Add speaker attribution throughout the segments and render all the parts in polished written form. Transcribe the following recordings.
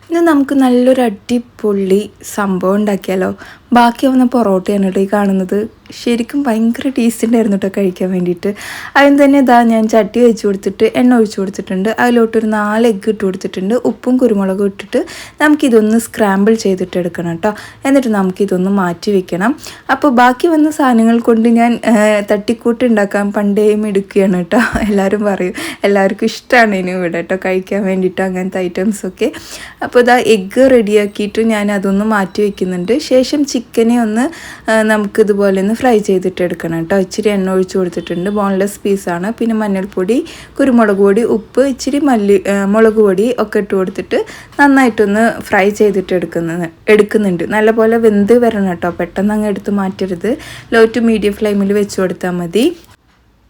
Speaker 1: ഇന്ന് നമുക്ക് നല്ലൊരു അടിപൊളി സംഭവം ഉണ്ടാക്കിയാലോ. ബാക്കി വന്ന പൊറോട്ടയാണ് കേട്ടോ ഈ കാണുന്നത്. ശരിക്കും ഭയങ്കര ടേസ്റ്റ് ഉണ്ടായിരുന്നു കേട്ടോ കഴിക്കാൻ വേണ്ടിയിട്ട്. അതിന് തന്നെ ഞാൻ ചട്ടി വെച്ച് കൊടുത്തിട്ട് എണ്ണ ഒഴിച്ച് കൊടുത്തിട്ടുണ്ട്. അതിലോട്ടൊരു 4 എഗ്ഗ് ഇട്ട് കൊടുത്തിട്ടുണ്ട്. ഉപ്പും കുരുമുളകും ഇട്ടിട്ട് നമുക്കിതൊന്ന് സ്ക്രാമ്പിൾ ചെയ്തിട്ട് എടുക്കണം കേട്ടോ. എന്നിട്ട് നമുക്കിതൊന്ന് മാറ്റി വെക്കണം. അപ്പോൾ ബാക്കി വന്ന സാധനങ്ങൾ കൊണ്ട് ഞാൻ തട്ടിക്കൂട്ട് ഉണ്ടാക്കാൻ പണ്ടേ എടുക്കുകയാണ് കേട്ടോ. എല്ലാവരും പറയും, എല്ലാവർക്കും ഇഷ്ടമാണ് ഇനി ഇവിടെ കേട്ടോ കഴിക്കാൻ വേണ്ടിയിട്ട് അങ്ങനത്തെ ഐറ്റംസൊക്കെ. അപ്പോൾ എഗ്ഗ് റെഡിയാക്കിയിട്ട് ഞാൻ അതൊന്ന് മാറ്റി വയ്ക്കുന്നുണ്ട്. ശേഷം ചിക്കനെ ഒന്ന് നമുക്കിതുപോലെ ഒന്ന് ഫ്രൈ ചെയ്തിട്ട് എടുക്കണം കേട്ടോ. ഇച്ചിരി എണ്ണ ഒഴിച്ച് കൊടുത്തിട്ടുണ്ട്. ബോൺലെസ് പീസാണ്. പിന്നെ മഞ്ഞൾപ്പൊടി, കുരുമുളക് പൊടി, ഉപ്പ്, ഇച്ചിരി മുളക് പൊടി ഒക്കെ ഇട്ട് കൊടുത്തിട്ട് നന്നായിട്ടൊന്ന് ഫ്രൈ ചെയ്തിട്ട് എടുക്കുന്നുണ്ട്. നല്ലപോലെ വെന്ത് വരണം കേട്ടോ. പെട്ടെന്ന് അങ്ങ് എടുത്ത് മാറ്റരുത്. ലോ ടു മീഡിയം ഫ്ലെയിമിൽ വെച്ച് കൊടുത്താൽ മതി.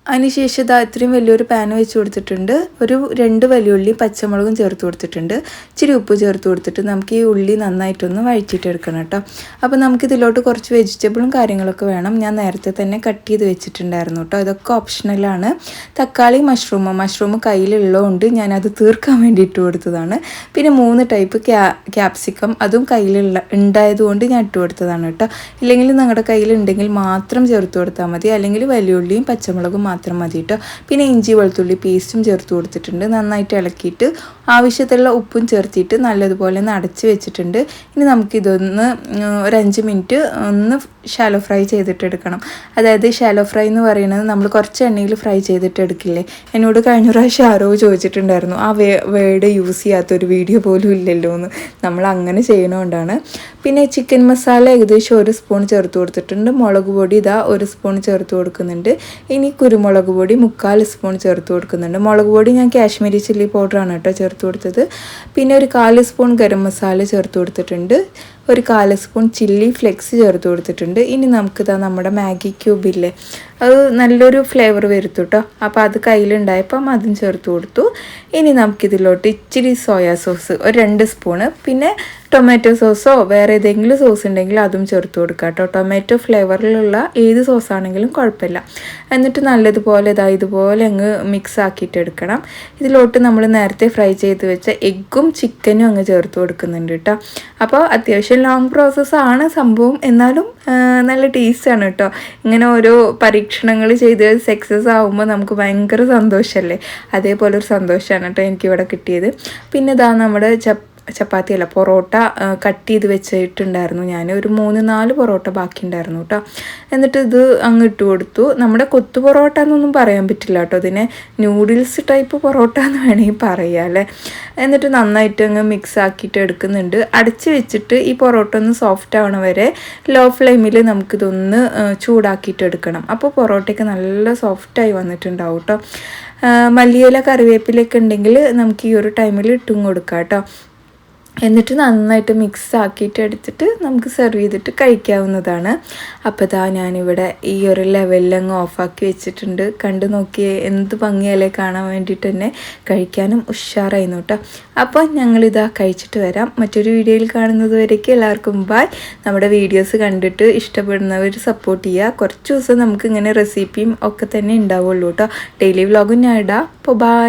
Speaker 1: അതിനുശേഷം ഇത്രയും വലിയൊരു പാൻ വെച്ച് കൊടുത്തിട്ടുണ്ട്. ഒരു 2 വലിയ ഉള്ളി പച്ചമുളകും ചേർത്ത് കൊടുത്തിട്ടുണ്ട്. ഇച്ചിരി ഉപ്പ് ചേർത്ത് കൊടുത്തിട്ട് നമുക്ക് ഈ ഉള്ളി നന്നായിട്ടൊന്ന് വഴറ്റിയിട്ട് എടുക്കണം കേട്ടോ. അപ്പോൾ നമുക്കിതിലോട്ട് കുറച്ച് വെജിറ്റബിളും കാര്യങ്ങളൊക്കെ വേണം. ഞാൻ നേരത്തെ തന്നെ കട്ട് ചെയ്ത് വെച്ചിട്ടുണ്ടായിരുന്നു കേട്ടോ. ഇതൊക്കെ ഓപ്ഷണലാണ്. തക്കാളി, മഷ്റൂം കയ്യിലുള്ളതുകൊണ്ട് ഞാനത് തീർക്കാൻ വേണ്ടി ഇട്ട് കൊടുത്തതാണ്. പിന്നെ 3 ടൈപ്പ് ക്യാപ്സിക്കം, അതും ഉണ്ടായതുകൊണ്ട് ഞാൻ ഇട്ട് കൊടുത്തതാണ് കേട്ടോ. ഇല്ലെങ്കിൽ നിങ്ങളുടെ കയ്യിലുണ്ടെങ്കിൽ മാത്രം ചേർത്ത് കൊടുത്താൽ മതി. അല്ലെങ്കിൽ വലിയ ഉള്ളിയും പച്ചമുളകും മാത്രം മതി കേട്ടോ. പിന്നെ ഇഞ്ചി വെളുത്തുള്ളി പേസ്റ്റും ചേർത്ത് കൊടുത്തിട്ടുണ്ട്. നന്നായിട്ട് ഇളക്കിയിട്ട് ആവശ്യത്തിലുള്ള ഉപ്പും ചേർത്തിട്ട് നല്ലതുപോലെ ഒന്ന് അടച്ച് വെച്ചിട്ടുണ്ട്. ഇനി നമുക്കിതൊന്ന് ഒരു 5 മിനിറ്റ് ഒന്ന് ഷാലോ ഫ്രൈ ചെയ്തിട്ടെടുക്കണം. അതായത് ഷാലോ ഫ്രൈ എന്ന് പറയുന്നത് നമ്മൾ കുറച്ച് എണ്ണയിൽ ഫ്രൈ ചെയ്തിട്ടെടുക്കില്ലേ. എന്നോട് കഴിഞ്ഞ പ്രാവശ്യം ആരോ ചോദിച്ചിട്ടുണ്ടായിരുന്നു, ആ വേർഡ് യൂസ് ചെയ്യാത്തൊരു വീഡിയോ പോലും ഇല്ലല്ലോ എന്ന്. നമ്മൾ അങ്ങനെ ചെയ്യണോണ്ടാണ്. പിന്നെ ചിക്കൻ മസാല ഏകദേശം 1 സ്പൂൺ ചേർത്ത് കൊടുത്തിട്ടുണ്ട്. മുളക് പൊടി 1 സ്പൂൺ ചേർത്ത് കൊടുക്കുന്നുണ്ട്. ഇനി കുരുമുളക് പൊടി 3/4 സ്പൂൺ ചേർത്ത് കൊടുക്കുന്നുണ്ട്. മുളക് പൊടി ഞാൻ കാശ്മീരി ചില്ലി പൗഡറാണ് കേട്ടോ ചേർത്ത് കൊടുത്തത്. പിന്നെ ഒരു 1/4 സ്പൂൺ ഗരം മസാല ചേർത്ത് കൊടുത്തിട്ടുണ്ട്. ഒരു 1/4 സ്പൂൺ ചില്ലി ഫ്ലെക്സ് ചേർത്ത് കൊടുത്തിട്ടുണ്ട്. ഇനി നമുക്ക് നമ്മുടെ മാഗി ക്യൂബില്ലേ, അത് നല്ലൊരു ഫ്ലേവർ വരുത്തു കേട്ടോ. അപ്പോൾ അത് കയ്യിലുണ്ടായപ്പം അതും ചേർത്ത് കൊടുത്തു. ഇനി നമുക്കിതിലോട്ട് ഇച്ചിരി സോയാ സോസ് ഒരു 2 സ്പൂണ്, പിന്നെ ടൊമാറ്റോ സോസോ വേറെ ഏതെങ്കിലും സോസ് ഉണ്ടെങ്കിൽ അതും ചേർത്ത് കൊടുക്കുക കേട്ടോ. ടൊമാറ്റോ ഫ്ലേവറിലുള്ള ഏത് സോസാണെങ്കിലും കുഴപ്പമില്ല. എന്നിട്ട് നല്ലതുപോലെ ഇതുപോലെ അങ്ങ് മിക്സ് ആക്കിയിട്ട് എടുക്കണം. ഇതിലോട്ട് നമ്മൾ നേരത്തെ ഫ്രൈ ചെയ്ത് വെച്ച എഗ്ഗും ചിക്കനും അങ്ങ് ചേർത്ത് കൊടുക്കുന്നുണ്ട് കേട്ടോ. അപ്പോൾ അത്യാവശ്യം ലോങ് പ്രോസസ്സാണ് സംഭവം, എന്നാലും നല്ല ടേസ്റ്റാണ് കേട്ടോ. ഇങ്ങനെ ഓരോ പരീക്ഷണങ്ങൾ ചെയ്ത് സക്സസ് ആകുമ്പോൾ നമുക്ക് ഭയങ്കര സന്തോഷമല്ലേ. അതേപോലെ ഒരു സന്തോഷമാണ് കേട്ടോ എനിക്കിവിടെ കിട്ടിയത്. പിന്നെ നമ്മുടെ പൊറോട്ട കട്ട് ചെയ്ത് വെച്ചിട്ടുണ്ടായിരുന്നു. ഞാൻ ഒരു 3-4 പൊറോട്ട ബാക്കി ഉണ്ടായിരുന്നു കേട്ടോ. എന്നിട്ട് ഇത് അങ്ങ് ഇട്ട് കൊടുത്തു. നമ്മുടെ കൊത്തു പൊറോട്ട എന്നൊന്നും പറയാൻ പറ്റില്ല കേട്ടോ, ഇതിനെ നൂഡിൽസ് ടൈപ്പ് പൊറോട്ട എന്ന് വേണമെങ്കിൽ പറയാം അല്ലേ. എന്നിട്ട് നന്നായിട്ട് അങ്ങ് മിക്സ് ആക്കിയിട്ട് എടുക്കുന്നുണ്ട്. അടച്ച് വെച്ചിട്ട് ഈ പൊറോട്ട ഒന്ന് സോഫ്റ്റ് ആവണ വരെ ലോ ഫ്ലെയിമിൽ നമുക്കിതൊന്ന് ചൂടാക്കിയിട്ട് എടുക്കണം. അപ്പോൾ പൊറോട്ടയ്ക്ക് നല്ല സോഫ്റ്റായി വന്നിട്ടുണ്ടാവും കേട്ടോ. മല്ലിയില കറിവേപ്പിലൊക്കെ ഉണ്ടെങ്കിൽ നമുക്ക് ഈ ഒരു ടൈമിൽ ഇട്ടും കൊടുക്കാം കേട്ടോ. എന്നിട്ട് നന്നായിട്ട് മിക്സ് ആക്കിയിട്ട് എടുത്തിട്ട് നമുക്ക് സെർവ് ചെയ്തിട്ട് കഴിക്കാവുന്നതാണ്. അപ്പോൾ ഞാനിവിടെ ഈ ഒരു ലെവലിലങ്ങ് ഓഫാക്കി വെച്ചിട്ടുണ്ട്. കണ്ടു നോക്കിയേ എന്ത് ഭംഗിയല്ലേ കാണാൻ വേണ്ടിയിട്ട് തന്നെ. കഴിക്കാനും ഉഷാറായിരുന്നു കേട്ടോ. അപ്പോൾ ഞങ്ങളിതാ കഴിച്ചിട്ട് വരാം. മറ്റൊരു വീഡിയോയിൽ കാണുന്നത് വരേക്കും എല്ലാവർക്കും ബൈ. നമ്മുടെ വീഡിയോസ് കണ്ടിട്ട് ഇഷ്ടപ്പെടുന്നവർ സപ്പോർട്ട് ചെയ്യുക. കുറച്ച് ദിവസം നമുക്ക് ഇങ്ങനെ റെസിപ്പിയും ഒക്കെ തന്നെ ഉണ്ടാവുള്ളൂ കേട്ടോ. ഡെയിലി വ്ളോഗും ഞാൻ ഇടാം. അപ്പോൾ ബൈ.